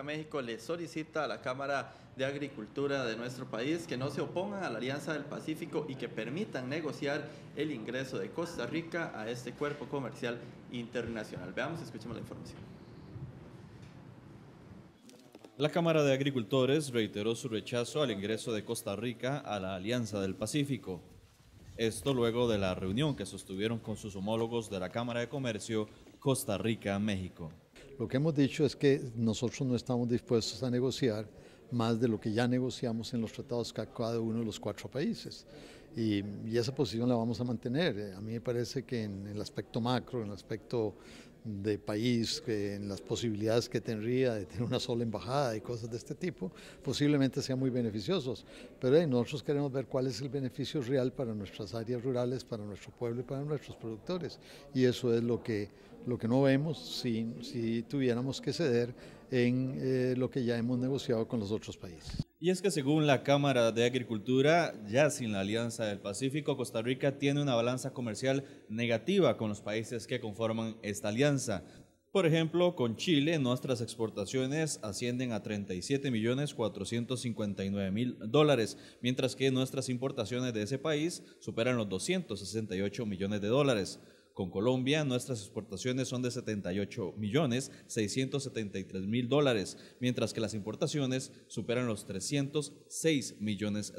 México le solicita a la Cámara de Agricultura de nuestro país que no se opongan a la Alianza del Pacífico y que permitan negociar el ingreso de Costa Rica a este cuerpo comercial internacional. Veamos, escuchemos la información. La Cámara de Agricultores reiteró su rechazo al ingreso de Costa Rica a la Alianza del Pacífico. Esto luego de la reunión que sostuvieron con sus homólogos de la Cámara de Comercio Costa Rica-México. Lo que hemos dicho es que nosotros no estamos dispuestos a negociar más de lo que ya negociamos en los tratados con cada uno de los cuatro países. Y esa posición la vamos a mantener. A mí me parece que en el aspecto macro, en el aspecto de país, en las posibilidades que tendría de tener una sola embajada y cosas de este tipo, posiblemente sean muy beneficiosos. Pero nosotros queremos ver cuál es el beneficio real para nuestras áreas rurales, para nuestro pueblo y para nuestros productores. Y eso es lo que no vemos si tuviéramos que ceder en lo que ya hemos negociado con los otros países. Y es que según la Cámara de Agricultura, ya sin la Alianza del Pacífico, Costa Rica tiene una balanza comercial negativa con los países que conforman esta alianza. Por ejemplo, con Chile, nuestras exportaciones ascienden a $37.459.000, mientras que nuestras importaciones de ese país superan los $268 millones. Con Colombia, nuestras exportaciones son de $78.673.000, mientras que las importaciones superan los $306 millones.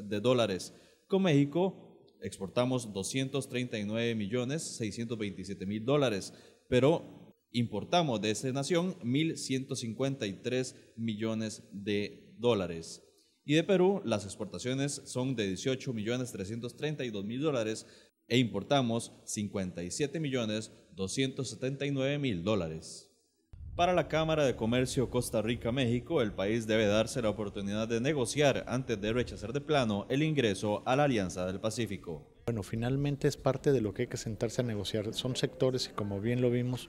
Con México, exportamos $239.627.000, pero importamos de esta nación $1.153 millones. Y de Perú, las exportaciones son de $18.332.000 e importamos $57.279.000. Para la Cámara de Comercio Costa Rica-México, el país debe darse la oportunidad de negociar antes de rechazar de plano el ingreso a la Alianza del Pacífico. Bueno, finalmente es parte de lo que hay que sentarse a negociar. Son sectores y, como bien lo vimos,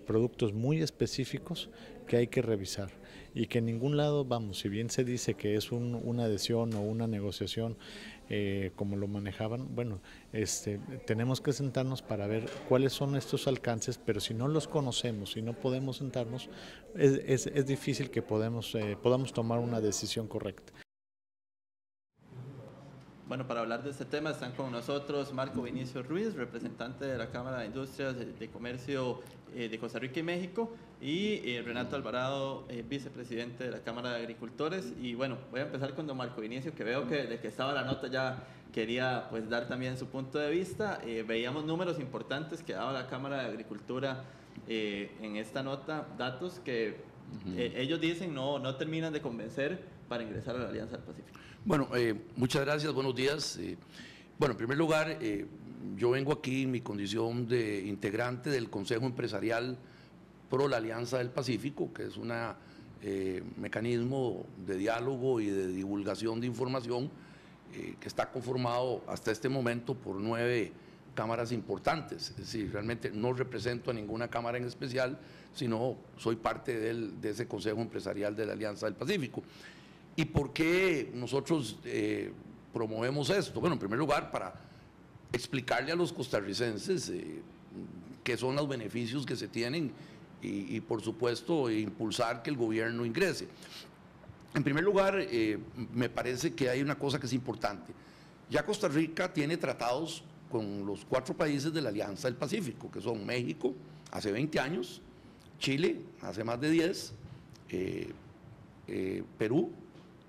productos muy específicos que hay que revisar y que en ningún lado, vamos, si bien se dice que es una adhesión o una negociación como lo manejaban, bueno, tenemos que sentarnos para ver cuáles son estos alcances, pero si no los conocemos, si no podemos sentarnos, es difícil que podamos tomar una decisión correcta. Bueno, para hablar de este tema están con nosotros Marco Vinicio Ruiz, representante de la Cámara de Industrias de Comercio de Costa Rica y México, y Renato Alvarado, vicepresidente de la Cámara de Agricultores. Y bueno, voy a empezar con don Marco Vinicio, que veo que de que estaba la nota ya quería pues dar también su punto de vista. Veíamos números importantes que daba la Cámara de Agricultura en esta nota, datos que ellos dicen no terminan de convencer para ingresar a la Alianza del Pacífico. Bueno, muchas gracias, buenos días. Bueno, en primer lugar, yo vengo aquí en mi condición de integrante del Consejo Empresarial pro la Alianza del Pacífico, que es un mecanismo de diálogo y de divulgación de información que está conformado hasta este momento por 9 cámaras importantes. Es decir, realmente no represento a ninguna cámara en especial, sino soy parte de ese Consejo Empresarial de la Alianza del Pacífico. ¿Y por qué nosotros promovemos esto? Bueno, en primer lugar, para explicarle a los costarricenses qué son los beneficios que se tienen y por supuesto, impulsar que el gobierno ingrese. En primer lugar, me parece que hay una cosa que es importante. Ya Costa Rica tiene tratados con los 4 países de la Alianza del Pacífico, que son México, hace 20 años, Chile, hace más de 10, Perú,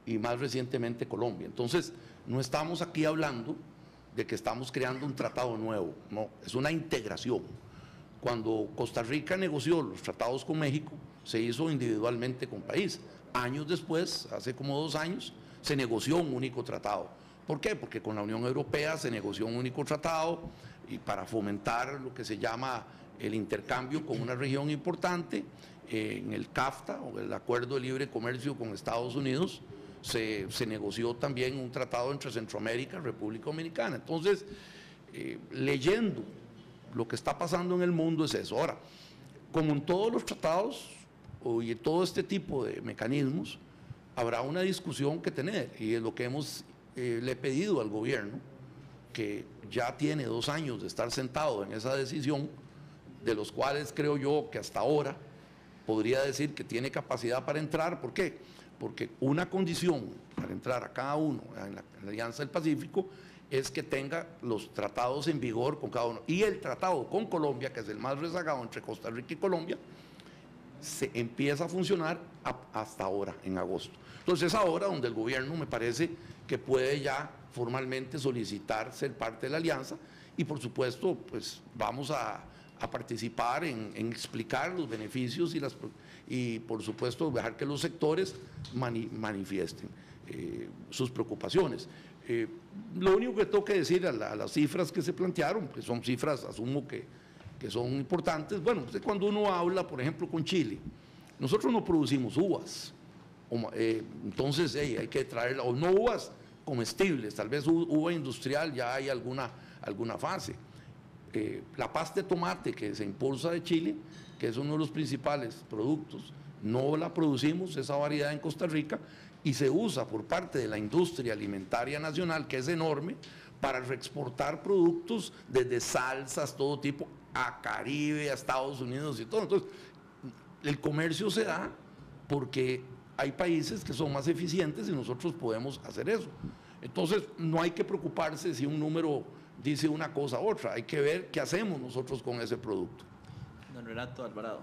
y más recientemente Colombia. Entonces, no estamos aquí hablando de que estamos creando un tratado nuevo, no, es una integración. Cuando Costa Rica negoció los tratados con México, se hizo individualmente con país. Años después, hace como 2 años, se negoció un único tratado. ¿Por qué? Porque con la Unión Europea se negoció un único tratado y para fomentar lo que se llama el intercambio con una región importante, en el CAFTA, o el Acuerdo de Libre Comercio con Estados Unidos, se negoció también un tratado entre Centroamérica y República Dominicana. Entonces, leyendo lo que está pasando en el mundo es eso. Ahora, como en todos los tratados y en todo este tipo de mecanismos, habrá una discusión que tener, y es lo que le he pedido al gobierno, que ya tiene 2 años de estar sentado en esa decisión, de los cuales creo yo que hasta ahora podría decir que tiene capacidad para entrar. ¿Por qué? Porque una condición para entrar a cada uno en la Alianza del Pacífico es que tenga los tratados en vigor con cada uno. Y el tratado con Colombia, que es el más rezagado entre Costa Rica y Colombia, se empieza a funcionar hasta ahora, en agosto. Entonces es ahora donde el gobierno me parece que puede ya formalmente solicitar ser parte de la alianza y por supuesto pues vamos a participar en explicar los beneficios y por supuesto dejar que los sectores manifiesten sus preocupaciones. Lo único que tengo que decir a las cifras que se plantearon, que son cifras, asumo que son importantes. Bueno, cuando uno habla, por ejemplo, con Chile, nosotros no producimos uvas, entonces hay que traerla, o no uvas comestibles, tal vez uva industrial ya hay alguna fase. La pasta de tomate que se impulsa de Chile, que es uno de los principales productos, no la producimos, esa variedad en Costa Rica, y se usa por parte de la industria alimentaria nacional, que es enorme, para reexportar productos desde salsas, todo tipo, a Caribe, a Estados Unidos y todo. Entonces, el comercio se da porque hay países que son más eficientes y nosotros podemos hacer eso. Entonces, no hay que preocuparse si un número dice una cosa u otra, hay que ver qué hacemos nosotros con ese producto. Don Renato Alvarado.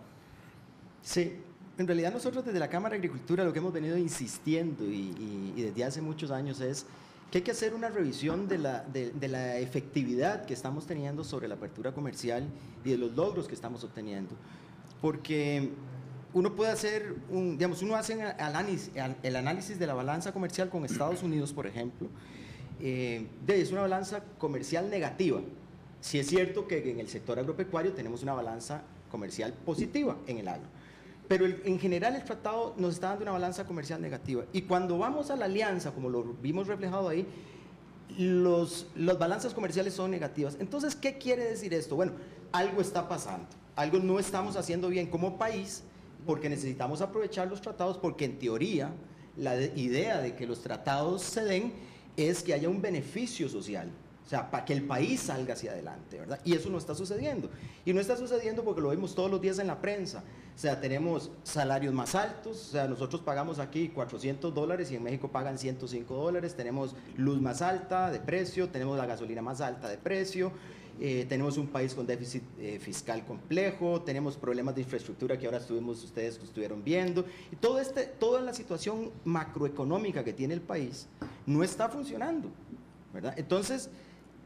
Sí, en realidad nosotros desde la Cámara de Agricultura lo que hemos venido insistiendo y desde hace muchos años es que hay que hacer una revisión de la efectividad que estamos teniendo sobre la apertura comercial y de los logros que estamos obteniendo. Porque uno puede hacer, uno hace el análisis de la balanza comercial con Estados Unidos, por ejemplo, es una balanza comercial negativa. Sí es cierto que en el sector agropecuario tenemos una balanza comercial positiva en el agro, pero en general el tratado nos está dando una balanza comercial negativa. Y cuando vamos a la alianza, como lo vimos reflejado ahí, las balanzas comerciales son negativas. Entonces, ¿qué quiere decir esto? Bueno, algo está pasando, algo no estamos haciendo bien como país, porque necesitamos aprovechar los tratados, porque en teoría la idea de que los tratados se den es que haya un beneficio social, o sea, para que el país salga hacia adelante, ¿verdad? Y eso no está sucediendo. Y no está sucediendo porque lo vemos todos los días en la prensa. O sea, tenemos salarios más altos, o sea, nosotros pagamos aquí $400 y en México pagan $105, tenemos luz más alta de precio, tenemos la gasolina más alta de precio, tenemos un país con déficit fiscal complejo, tenemos problemas de infraestructura que ahora ustedes estuvieron viendo, y toda la situación macroeconómica que tiene el país no está funcionando, ¿verdad? Entonces,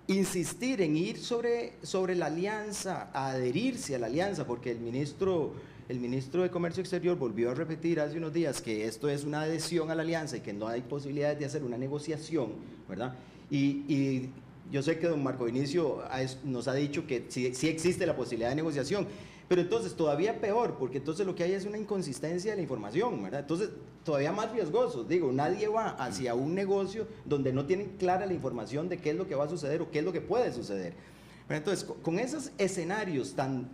insistir en ir sobre la alianza, a adherirse a la alianza, porque el ministro de Comercio Exterior volvió a repetir hace unos días que esto es una adhesión a la alianza y que no hay posibilidades de hacer una negociación, ¿verdad? Y yo sé que don Marco Vinicio nos ha dicho que sí existe la posibilidad de negociación, pero entonces todavía peor, porque entonces lo que hay es una inconsistencia de la información, ¿verdad? Entonces, todavía más riesgoso, digo, nadie va hacia un negocio donde no tienen clara la información de qué es lo que va a suceder o qué es lo que puede suceder. Pero entonces, con esos escenarios tan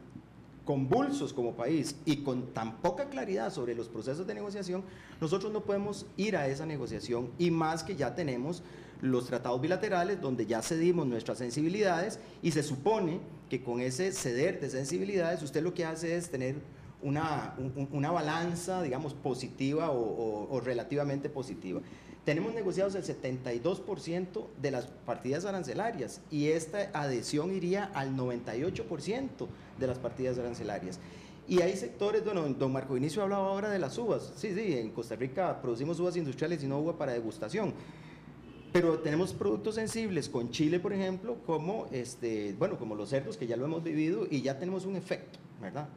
convulsos como país y con tan poca claridad sobre los procesos de negociación, nosotros no podemos ir a esa negociación, y más que ya tenemos los tratados bilaterales donde ya cedimos nuestras sensibilidades, y se supone que con ese ceder de sensibilidades usted lo que hace es tener una balanza, digamos, positiva o relativamente positiva. Tenemos negociados el 72% de las partidas arancelarias y esta adhesión iría al 98% de las partidas arancelarias. Y hay sectores, bueno, don Marco Vinicio hablaba ahora de las uvas. Sí, en Costa Rica producimos uvas industriales y no uva para degustación. Pero tenemos productos sensibles con Chile, por ejemplo, como los cerdos, que ya lo hemos vivido y ya tenemos un efecto, ¿verdad?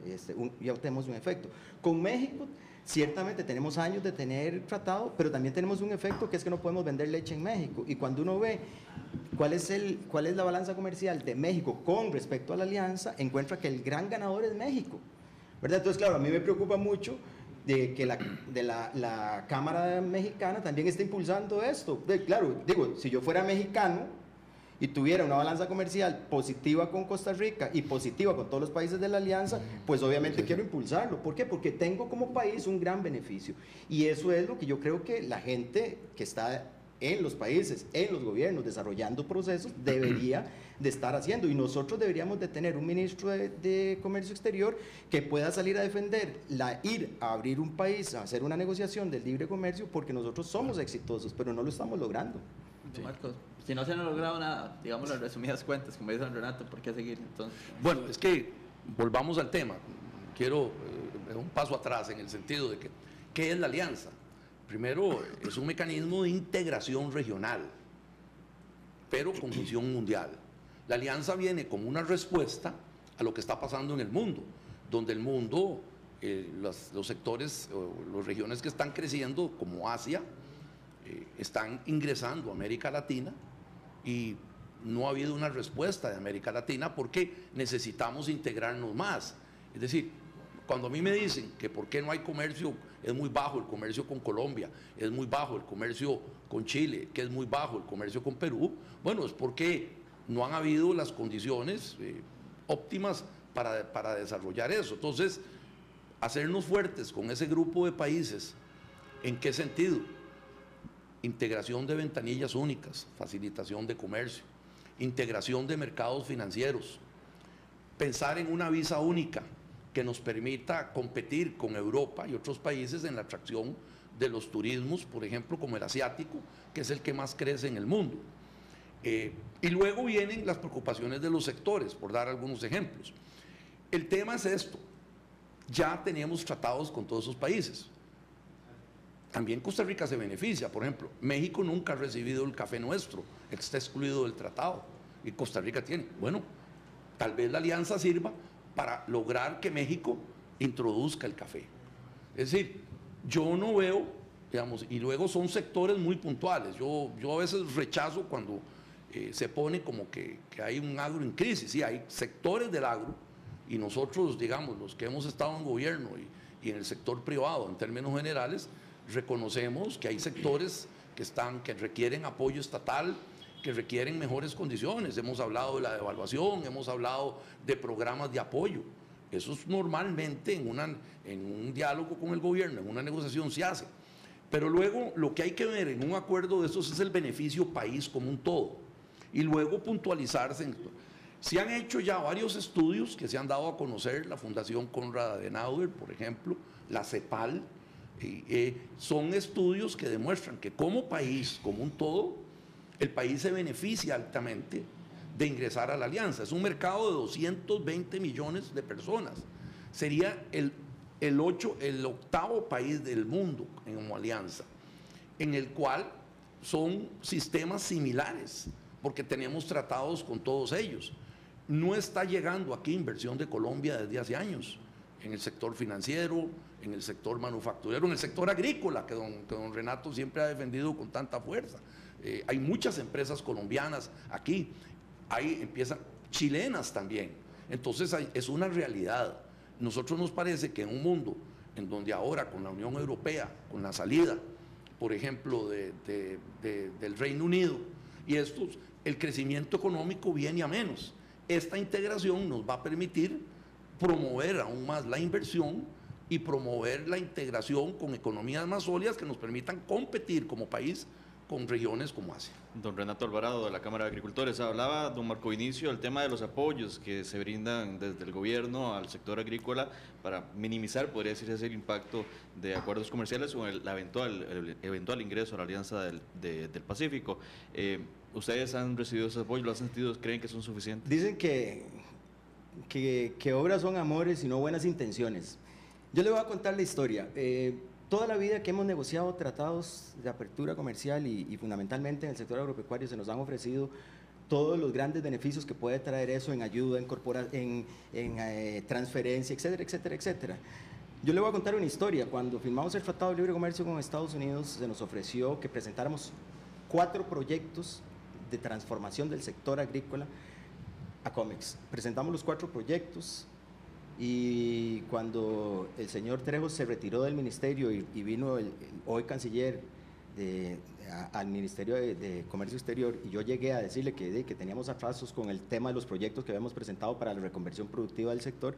Ya tenemos un efecto. Con México, ciertamente tenemos años de tener tratado, pero también tenemos un efecto que es que no podemos vender leche en México. Y cuando uno ve cuál es la balanza comercial de México con respecto a la alianza, encuentra que el gran ganador es México, ¿verdad? Entonces, claro, a mí me preocupa mucho de que la Cámara Mexicana también está impulsando esto. Claro, digo, si yo fuera mexicano y tuviera una balanza comercial positiva con Costa Rica y positiva con todos los países de la alianza, pues obviamente quiero impulsarlo. ¿Por qué? Porque tengo como país un gran beneficio. Y eso es lo que yo creo que la gente que está en los países, en los gobiernos, desarrollando procesos, debería de estar haciendo. Y nosotros deberíamos de tener un ministro de Comercio Exterior que pueda salir a defender, ir a abrir un país, a hacer una negociación del libre comercio, porque nosotros somos exitosos, pero no lo estamos logrando. Sí. Marcos, si no se han logrado nada, digamos las resumidas cuentas, como dice don Renato, ¿por qué seguir entonces? Bueno, es que volvamos al tema. Quiero un paso atrás en el sentido de que, ¿qué es la alianza? Primero, es un mecanismo de integración regional, pero con visión mundial. La alianza viene como una respuesta a lo que está pasando en el mundo, donde el mundo, los sectores, las regiones que están creciendo, como Asia, están ingresando a América Latina y no ha habido una respuesta de América Latina porque necesitamos integrarnos más. Es decir, cuando a mí me dicen que por qué no hay comercio, es muy bajo el comercio con Colombia, es muy bajo el comercio con Chile, que es muy bajo el comercio con Perú, bueno, es porque no han habido las condiciones óptimas para desarrollar eso. Entonces, hacernos fuertes con ese grupo de países, ¿en qué sentido? Integración de ventanillas únicas, facilitación de comercio, integración de mercados financieros, pensar en una visa única que nos permita competir con Europa y otros países en la atracción de los turismos, por ejemplo, como el asiático, que es el que más crece en el mundo. Y luego vienen las preocupaciones de los sectores, por dar algunos ejemplos. El tema es esto, ya tenemos tratados con todos esos países. También Costa Rica se beneficia, por ejemplo, México nunca ha recibido el café nuestro, está excluido del tratado, y Costa Rica tiene. Bueno, tal vez la alianza sirva para lograr que México introduzca el café. Es decir, yo no veo, digamos, y luego son sectores muy puntuales. Yo a veces rechazo cuando se pone como que hay un agro en crisis. Sí, hay sectores del agro, y nosotros, digamos, los que hemos estado en gobierno y en el sector privado, en términos generales, reconocemos que hay sectores que requieren apoyo estatal, que requieren mejores condiciones. Hemos hablado de la devaluación, hemos hablado de programas de apoyo. Eso es normalmente en un diálogo con el gobierno, en una negociación se hace. Pero luego lo que hay que ver en un acuerdo de estos es el beneficio país como un todo. Y luego puntualizarse. Se han hecho ya varios estudios que se han dado a conocer, la Fundación Konrad Adenauer, por ejemplo, la CEPAL. Son estudios que demuestran que como país, como un todo, el país se beneficia altamente de ingresar a la alianza. Es un mercado de 220 millones de personas. Sería el octavo país del mundo como alianza, en el cual son sistemas similares, porque tenemos tratados con todos ellos. No está llegando aquí inversión de Colombia desde hace años, en el sector financiero, en el sector manufacturero, en el sector agrícola, que don Renato siempre ha defendido con tanta fuerza. Hay muchas empresas colombianas aquí, empiezan chilenas también. Entonces es una realidad. Nosotros nos parece que en un mundo en donde ahora con la Unión Europea, con la salida, por ejemplo, del Reino Unido, y el crecimiento económico viene a menos. Esta integración nos va a permitir promover aún más la inversión y promover la integración con economías más sólidas que nos permitan competir como país con regiones como Asia. Don Renato Alvarado, de la Cámara de Agricultores, hablaba don Marco Vinicio del tema de los apoyos que se brindan desde el gobierno al sector agrícola para minimizar, podría decirse, el impacto de acuerdos comerciales o el eventual ingreso a la Alianza del Pacífico. ¿Ustedes han recibido ese apoyo? ¿Lo han sentido? ¿Creen que son suficientes? Dicen que obras son amores y no buenas intenciones. Yo le voy a contar la historia. Toda la vida que hemos negociado tratados de apertura comercial y fundamentalmente en el sector agropecuario se nos han ofrecido todos los grandes beneficios que puede traer eso en ayuda, en transferencia, etcétera, etcétera, etcétera. Yo le voy a contar una historia. Cuando firmamos el Tratado de Libre Comercio con Estados Unidos, se nos ofreció que presentáramos 4 proyectos de transformación del sector agrícola a COMEX. Presentamos los 4 proyectos. Y cuando el señor Trejo se retiró del ministerio y vino el hoy canciller al Ministerio de Comercio Exterior, y yo llegué a decirle que teníamos atrasos con el tema de los proyectos que habíamos presentado para la reconversión productiva del sector,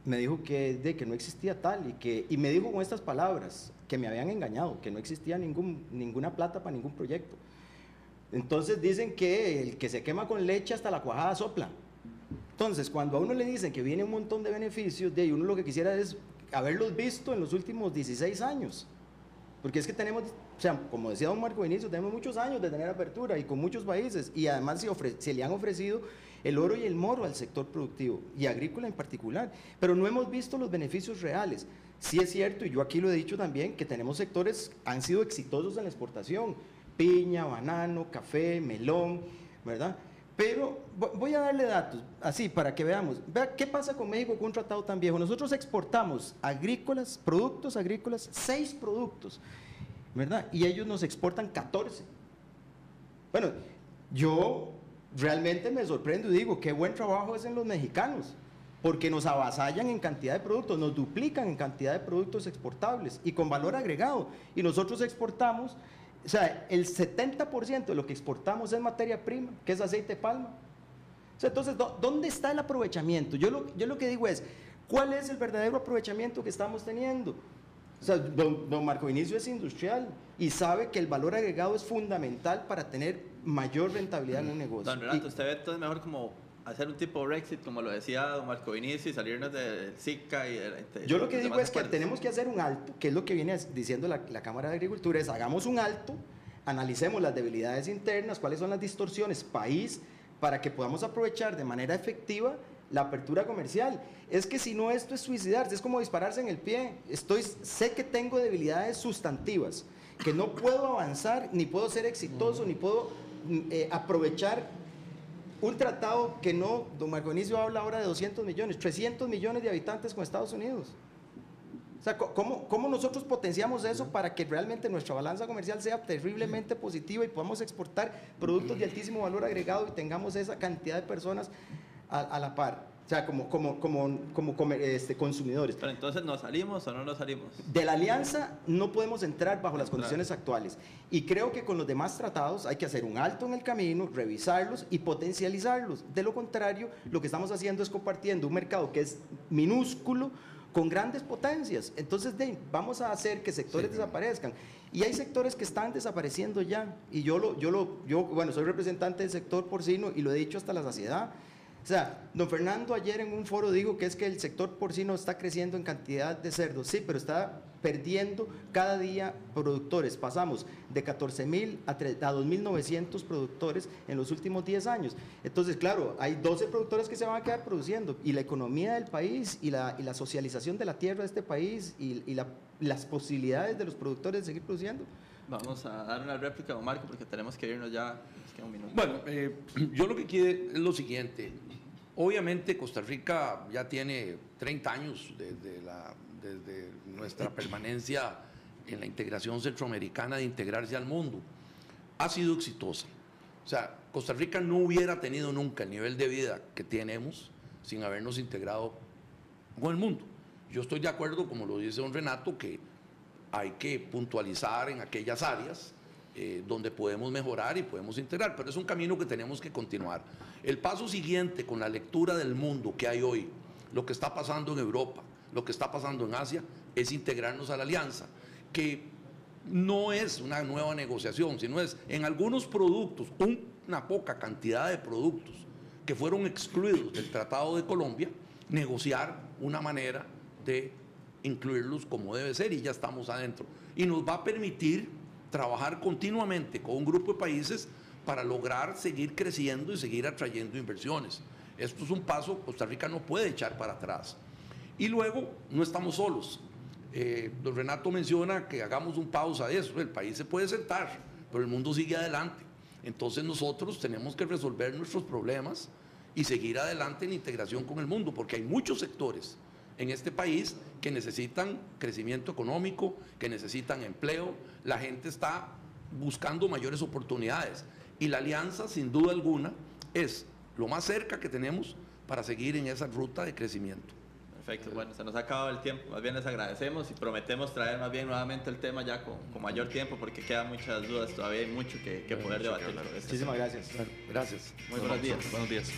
me dijo que no existía tal y me dijo con estas palabras que me habían engañado, que no existía ninguna plata para ningún proyecto. Entonces dicen que el que se quema con leche hasta la cuajada sopla. Entonces, cuando a uno le dicen que viene un montón de beneficios, de ahí uno lo que quisiera es haberlos visto en los últimos 16 años. Porque es que tenemos, o sea, como decía don Marco Vinicio, tenemos muchos años de tener apertura y con muchos países, y además se le han ofrecido el oro y el moro al sector productivo, y agrícola en particular, pero no hemos visto los beneficios reales. Sí es cierto, y yo aquí lo he dicho también, que tenemos sectores que han sido exitosos en la exportación, piña, banano, café, melón, ¿verdad? Pero voy a darle datos, así para que veamos. Vea qué pasa con México con un tratado tan viejo. Nosotros exportamos productos agrícolas, 6 productos, ¿verdad? Y ellos nos exportan 14. Bueno, yo realmente me sorprendo y digo, qué buen trabajo hacen los mexicanos, porque nos avasallan en cantidad de productos, nos duplican en cantidad de productos exportables y con valor agregado. Y nosotros exportamos... O sea, el 70% de lo que exportamos es materia prima, que es aceite de palma. O sea, entonces, ¿dónde está el aprovechamiento? Yo lo que digo es, ¿cuál es el verdadero aprovechamiento que estamos teniendo? O sea, don Marco Vinicio es industrial y sabe que el valor agregado es fundamental para tener mayor rentabilidad en un negocio. Don Renato, ¿usted ve entonces mejor como hacer un tipo de Brexit, como lo decía don Marco Vinicio, y salirnos del SICA? Yo lo que digo es que tenemos que hacer un alto, que es lo que viene diciendo la Cámara de Agricultura, es hagamos un alto, analicemos las debilidades internas, cuáles son las distorsiones país, para que podamos aprovechar de manera efectiva la apertura comercial. Es que si no, esto es suicidarse, es como dispararse en el pie. Sé que tengo debilidades sustantivas, que no puedo avanzar, ni puedo ser exitoso, ni puedo aprovechar un tratado que no, don Marco Vinicio habla ahora de 200 millones, 300 millones de habitantes con Estados Unidos. O sea, ¿cómo nosotros potenciamos eso para que realmente nuestra balanza comercial sea terriblemente positiva y podamos exportar productos de altísimo valor agregado y tengamos esa cantidad de personas a la par? O sea, como consumidores. Pero entonces, ¿nos salimos o no nos salimos? De la alianza no podemos entrar bajo las condiciones actuales. Y creo que con los demás tratados hay que hacer un alto en el camino, revisarlos y potencializarlos. De lo contrario, lo que estamos haciendo es compartiendo un mercado que es minúsculo con grandes potencias. Entonces, vamos a hacer que sectores desaparezcan. Y hay sectores que están desapareciendo ya. Y yo, bueno, soy representante del sector porcino y lo he dicho hasta la saciedad. O sea, don Fernando ayer en un foro dijo que es que el sector porcino está creciendo en cantidad de cerdos. Sí, pero está perdiendo cada día productores. Pasamos de 14.000 a 2.900 productores en los últimos 10 años. Entonces, claro, hay 12 productores que se van a quedar produciendo. Y la economía del país y la socialización de la tierra de este país y las posibilidades de los productores de seguir produciendo. Vamos a dar una réplica, don Marco, porque tenemos que irnos ya. Nos queda un minuto. Bueno, yo lo que quiero es lo siguiente. Obviamente Costa Rica ya tiene 30 años desde nuestra permanencia en la integración centroamericana, de integrarse al mundo. Ha sido exitosa. O sea, Costa Rica no hubiera tenido nunca el nivel de vida que tenemos sin habernos integrado con el mundo. Yo estoy de acuerdo, como lo dice don Renato, que hay que puntualizar en aquellas áreas donde podemos mejorar y podemos integrar, pero es un camino que tenemos que continuar. El paso siguiente, con la lectura del mundo que hay hoy, lo que está pasando en Europa, lo que está pasando en Asia, es integrarnos a la alianza, que no es una nueva negociación, sino es en algunos productos, una poca cantidad de productos que fueron excluidos del Tratado de Colombia, negociar una manera de incluirlos como debe ser, y ya estamos adentro. Y nos va a permitir trabajar continuamente con un grupo de países para lograr seguir creciendo y seguir atrayendo inversiones. Esto es un paso, Costa Rica no puede echar para atrás. Y luego, no estamos solos. Don Renato menciona que hagamos un pausa de eso. El país se puede sentar, pero el mundo sigue adelante. Entonces nosotros tenemos que resolver nuestros problemas y seguir adelante en la integración con el mundo, porque hay muchos sectores en este país que necesitan crecimiento económico, que necesitan empleo. La gente está buscando mayores oportunidades y la alianza, sin duda alguna, es lo más cerca que tenemos para seguir en esa ruta de crecimiento. Perfecto, bueno, se nos ha acabado el tiempo, más bien les agradecemos y prometemos traer más bien nuevamente el tema ya con mayor tiempo, porque quedan muchas dudas, todavía hay mucho que poder debatir. Muchísimas gracias. Gracias. Muy buenos días. Buenos días.